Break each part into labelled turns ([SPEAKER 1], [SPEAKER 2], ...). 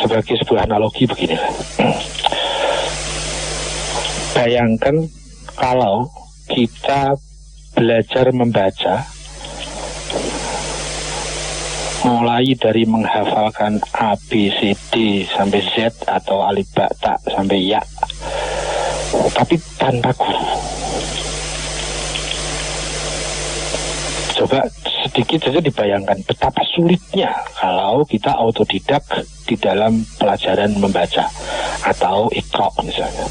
[SPEAKER 1] sebagai sebuah analogi begini. Bayangkan kalau kita belajar membaca mulai dari menghafalkan A, B, C, D sampai Z atau alif, ba, ta sampai ya, tapi tanpa guru. Coba sedikit saja dibayangkan betapa sulitnya kalau kita autodidak di dalam pelajaran membaca atau Iqra misalnya.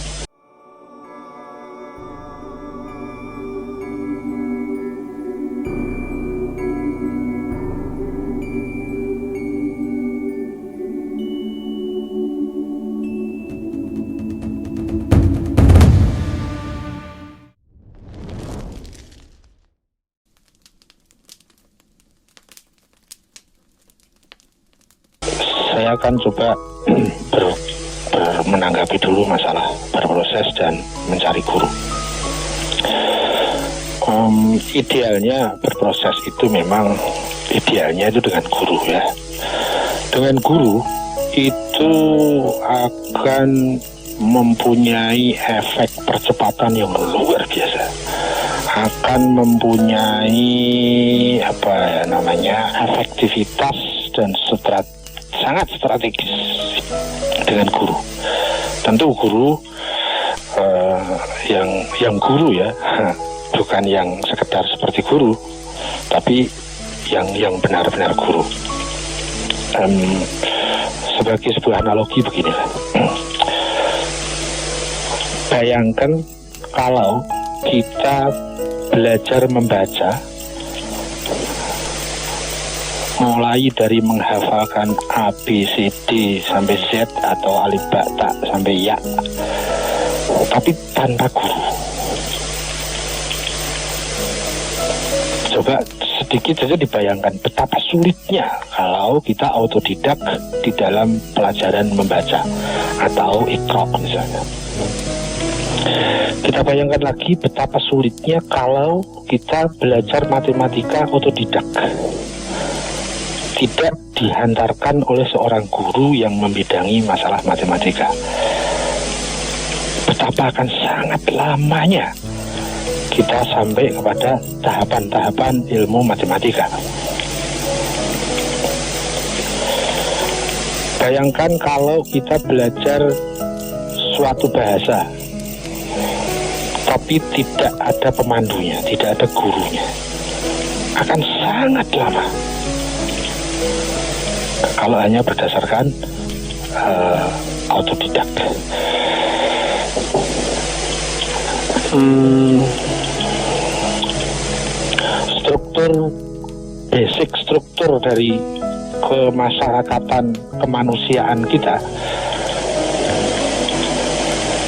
[SPEAKER 1] Saya akan coba menanggapi dulu masalah berproses dan mencari guru. Idealnya berproses itu memang idealnya itu dengan guru ya. Dengan guru itu akan mempunyai efek percepatan yang luar biasa. Akan mempunyai efektivitas dan sangat strategis dengan guru. Tentu guru yang guru ya, bukan yang sekedar seperti guru, tapi yang benar-benar guru. Sebagai sebuah analogi begini. Bayangkan kalau kita belajar membaca mulai dari menghafalkan A, B, C, D sampai Z atau alif, ba, ta sampai ya, tapi tanpa guru. Coba sedikit saja dibayangkan betapa sulitnya kalau kita autodidak di dalam pelajaran membaca atau Iqra misalnya. Kita bayangkan lagi betapa sulitnya kalau kita belajar matematika otodidak, tidak dihantarkan oleh seorang guru yang membidangi masalah matematika. Betapa akan sangat lamanya kita sampai kepada tahapan-tahapan ilmu matematika. Bayangkan kalau kita belajar suatu bahasa, tapi tidak ada pemandunya, tidak ada gurunya, akan sangat lama. Kalau hanya berdasarkan autodidak. Basic struktur dari kemasyarakatan kemanusiaan kita,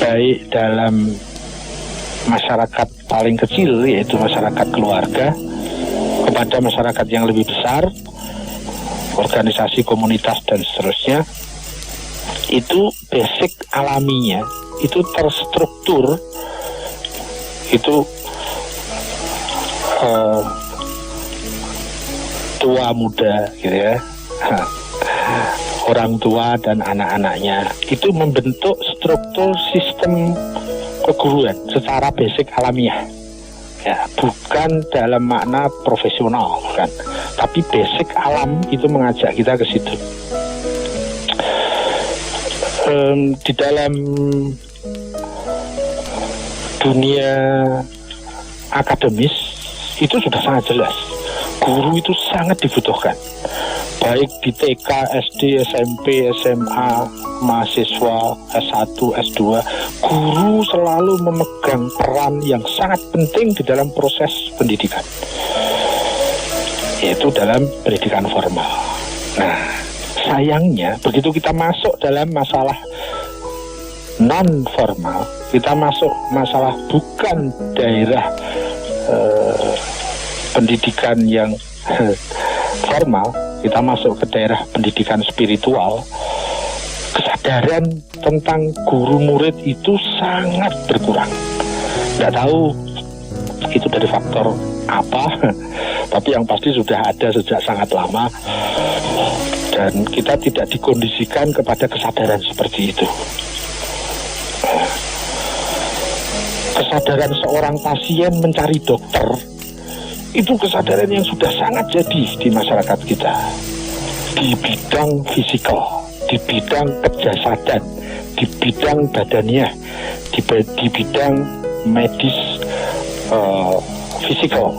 [SPEAKER 1] baik dalam masyarakat paling kecil yaitu masyarakat keluarga, kepada masyarakat yang lebih besar, organisasi komunitas dan seterusnya, itu basic alaminya itu terstruktur, itu tua muda gitu ya, orang tua dan anak-anaknya itu membentuk struktur sistem keguruan secara basic alamiah ya, bukan dalam makna profesional, bukan, tapi basic alam itu mengajak kita ke situ. Di dalam dunia akademis itu sudah sangat jelas, guru itu sangat dibutuhkan, baik di TK, SD, SMP, SMA, mahasiswa S1, S2, guru selalu memegang peran yang sangat penting di dalam proses pendidikan, yaitu dalam pendidikan formal. Nah, sayangnya begitu kita masuk dalam masalah non formal, kita masuk masalah bukan daerah pendidikan yang formal, kita masuk ke daerah pendidikan spiritual, kesadaran tentang guru murid itu sangat berkurang. Nggak tahu itu dari faktor apa, tapi yang pasti sudah ada sejak sangat lama. Dan kita tidak dikondisikan kepada kesadaran seperti itu. Kesadaran seorang pasien mencari dokter, itu kesadaran yang sudah sangat jadi di masyarakat kita. Di bidang fisikal, di bidang kejasadan, di bidang badaniah, di bidang medis fisikal,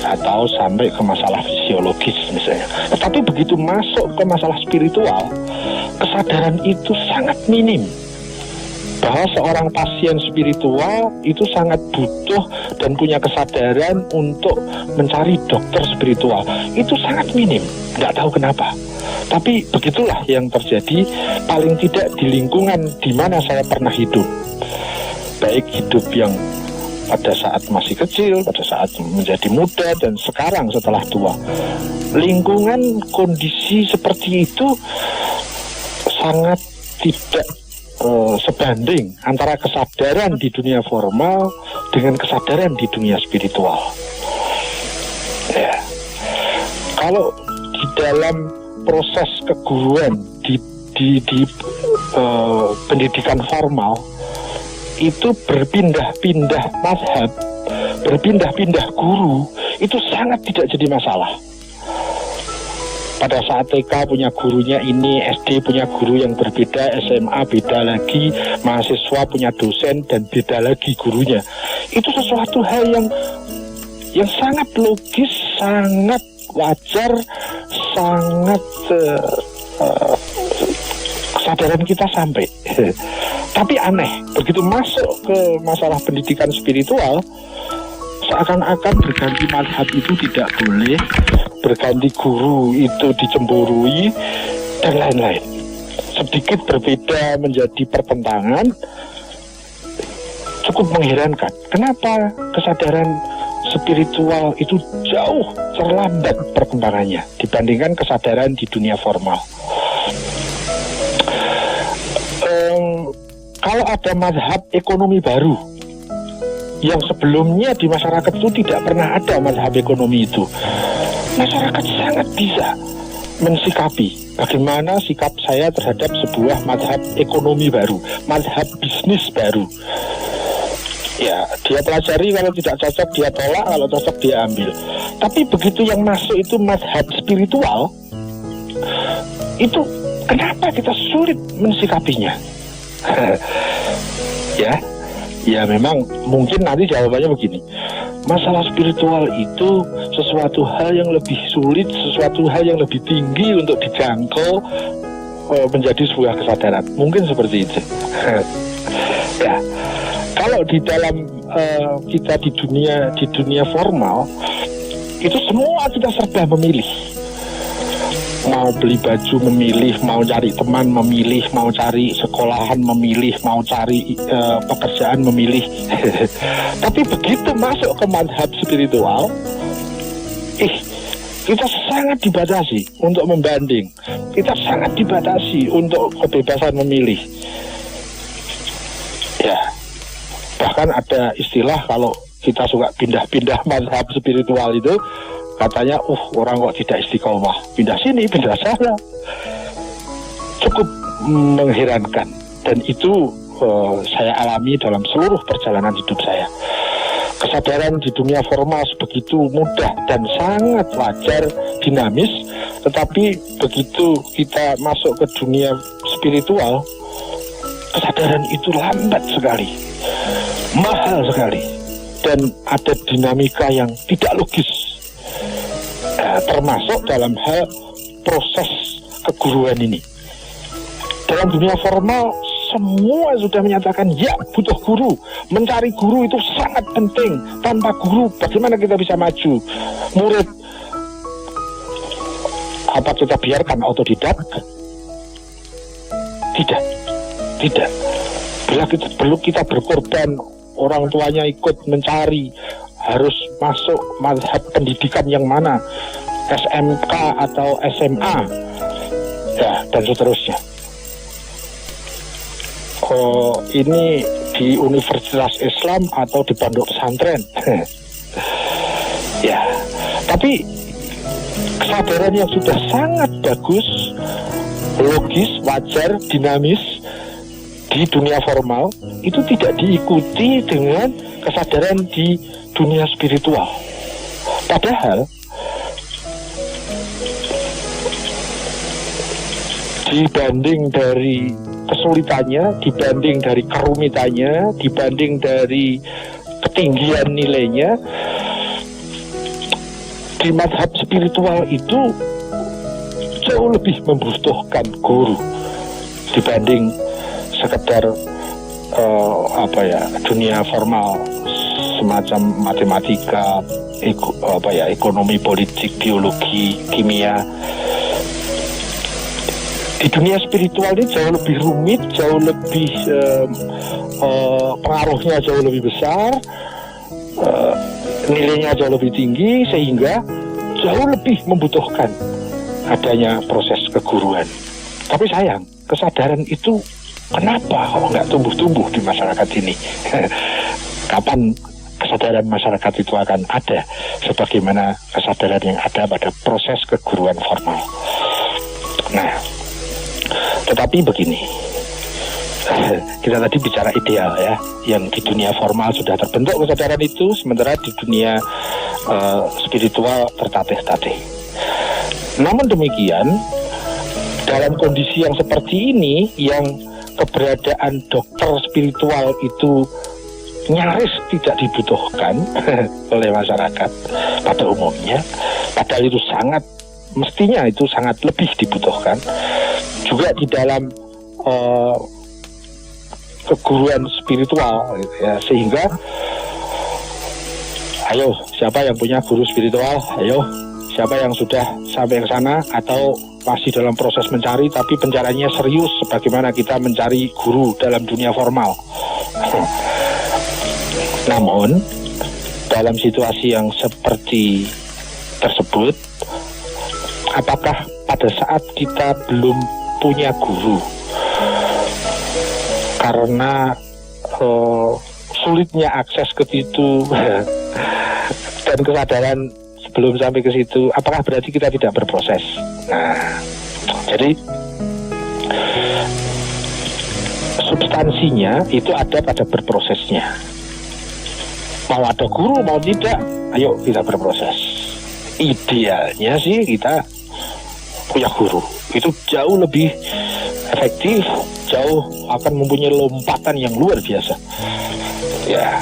[SPEAKER 1] atau sampai ke masalah fisiologis misalnya. Tetapi begitu masuk ke masalah spiritual, kesadaran itu sangat minim. Bahwa seorang pasien spiritual itu sangat butuh dan punya kesadaran untuk mencari dokter spiritual. Itu sangat minim, nggak tahu kenapa. Tapi begitulah yang terjadi, paling tidak di lingkungan di mana saya pernah hidup. Baik hidup yang pada saat masih kecil, pada saat menjadi muda, dan sekarang setelah tua. Lingkungan kondisi seperti itu sangat tidak sebanding antara kesadaran di dunia formal dengan kesadaran di dunia spiritual. Ya. Kalau di dalam proses keguruan di pendidikan formal itu berpindah-pindah mazhab, berpindah-pindah guru, itu sangat tidak jadi masalah. Pada saat TK punya gurunya ini, SD punya guru yang berbeda, SMA beda lagi, mahasiswa punya dosen dan beda lagi gurunya. Itu sesuatu hal yang sangat logis, sangat wajar, sangat kesadaran kita sampai. Tapi aneh, begitu masuk ke masalah pendidikan spiritual, seakan-akan berganti mazhab itu tidak boleh, berganti guru itu dicemburui, dan lain-lain. Sedikit berbeda menjadi pertentangan, cukup mengherankan. Kenapa kesadaran spiritual itu jauh terlambat perkembangannya dibandingkan kesadaran di dunia formal? Kalau ada mazhab ekonomi baru yang sebelumnya di masyarakat itu tidak pernah ada mazhab ekonomi itu, masyarakat sangat bisa mensikapi bagaimana sikap saya terhadap sebuah mazhab ekonomi baru, mazhab bisnis baru. Ya, dia pelajari, kalau tidak cocok dia tolak, kalau cocok dia ambil. Tapi begitu yang masuk itu mazhab spiritual, itu kenapa kita sulit mensikapinya? Ya memang mungkin nanti jawabannya begini. Masalah spiritual itu sesuatu hal yang lebih sulit, sesuatu hal yang lebih tinggi untuk dijangkau menjadi sebuah kesadaran. Mungkin seperti itu. Ya, kalau di dalam kita di dunia formal itu semua kita serba memilih. Mau beli baju memilih, mau cari teman memilih, mau cari sekolahan memilih, mau cari pekerjaan memilih. Tapi begitu masuk ke mazhab spiritual, kita sangat dibatasi untuk membanding, kita sangat dibatasi untuk kebebasan memilih. Ya, bahkan ada istilah kalau kita suka pindah-pindah mazhab spiritual itu, katanya, orang kok tidak istiqomah, pindah sini, pindah sana. Cukup mengherankan. Dan itu saya alami dalam seluruh perjalanan hidup saya. Kesadaran di dunia formal sebegitu mudah dan sangat wajar, dinamis. Tetapi begitu kita masuk ke dunia spiritual, kesadaran itu lambat sekali, mahal sekali, dan ada dinamika yang tidak logis. Termasuk dalam hal proses keguruan ini. Dalam dunia formal semua sudah menyatakan ya butuh guru, mencari guru itu sangat penting. Tanpa guru bagaimana kita bisa maju? Murid apa kita biarkan otodidak? Tidak. Belum kita berkorban, orang tuanya ikut mencari, harus masuk mazhab pendidikan yang mana, SMK atau SMA, ya, dan seterusnya. Ini di Universitas Islam atau di pondok pesantren. Ya, tapi kesadaran yang sudah sangat bagus, logis, wajar, dinamis di dunia formal itu tidak diikuti dengan kesadaran di dunia spiritual. Padahal dibanding dari kesulitannya, dibanding dari kerumitannya, dibanding dari ketinggian nilainya, di mazhab spiritual itu jauh lebih membutuhkan guru dibanding sekedar dunia formal semacam matematika, ekonomi, politik, biologi, kimia. Di dunia spiritual ini jauh lebih rumit, jauh lebih pengaruhnya jauh lebih besar, nilainya jauh lebih tinggi, sehingga jauh lebih membutuhkan adanya proses keguruan. Tapi sayang, kesadaran itu kenapa kalau nggak tumbuh-tumbuh di masyarakat ini? Kapan kesadaran masyarakat itu akan ada sebagaimana kesadaran yang ada pada proses keguruan formal? Nah, tetapi begini, kita tadi bicara ideal ya, yang di dunia formal sudah terbentuk kesadaran itu, sementara di dunia spiritual tertatih-tatih. Namun demikian, dalam kondisi yang seperti ini, yang keberadaan dokter spiritual itu nyaris tidak dibutuhkan oleh masyarakat pada umumnya, padahal itu mestinya itu sangat lebih dibutuhkan juga di dalam keguruan spiritual gitu ya. Sehingga ayo, siapa yang punya guru spiritual, ayo, siapa yang sudah sampai ke sana atau masih dalam proses mencari tapi pencariannya serius sebagaimana kita mencari guru dalam dunia formal. Namun dalam situasi yang seperti tersebut, apakah pada saat kita belum punya guru karena sulitnya akses ke situ dan kesadaran sebelum sampai ke situ, apakah berarti kita tidak berproses? Nah, jadi substansinya itu ada pada berprosesnya. Mau ada guru mau tidak, ayo kita berproses. Idealnya sih kita punya guru, itu jauh lebih efektif, jauh akan mempunyai lompatan yang luar biasa. Ya,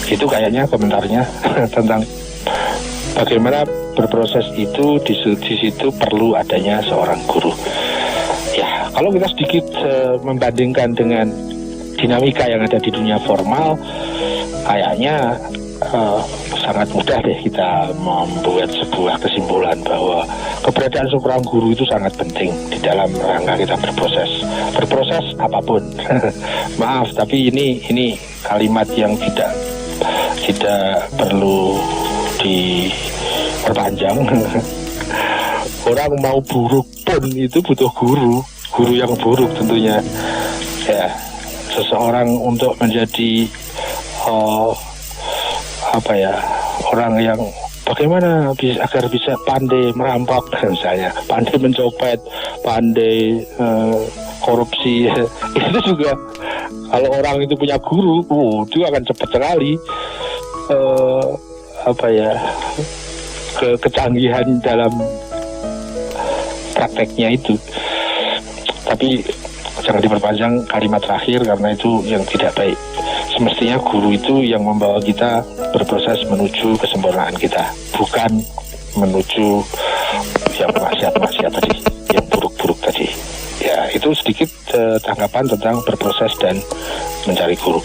[SPEAKER 1] itu kayaknya komentarnya tentang bagaimana berproses itu di situ perlu adanya seorang guru. Ya, kalau kita sedikit membandingkan dengan dinamika yang ada di dunia formal, kayaknya sangat mudah deh kita membuat sebuah kesimpulan bahwa keberadaan seorang guru itu sangat penting di dalam rangka kita berproses apapun. Maaf, tapi ini kalimat yang tidak perlu diperpanjang. Orang mau buruk pun itu butuh guru yang buruk tentunya. Ya, seseorang untuk menjadi orang yang bagaimana agar bisa pandai merampok misalnya, pandai mencopet, pandai korupsi, itu juga kalau orang itu punya guru, itu akan cepat sekali kecanggihan dalam prakteknya itu. Tapi jangan diperpanjang kalimat terakhir karena itu yang tidak baik. Semestinya guru itu yang membawa kita berproses menuju kesempurnaan kita, bukan menuju yang maksiat tadi, yang buruk-buruk tadi. Ya, itu sedikit tanggapan tentang berproses dan mencari guru.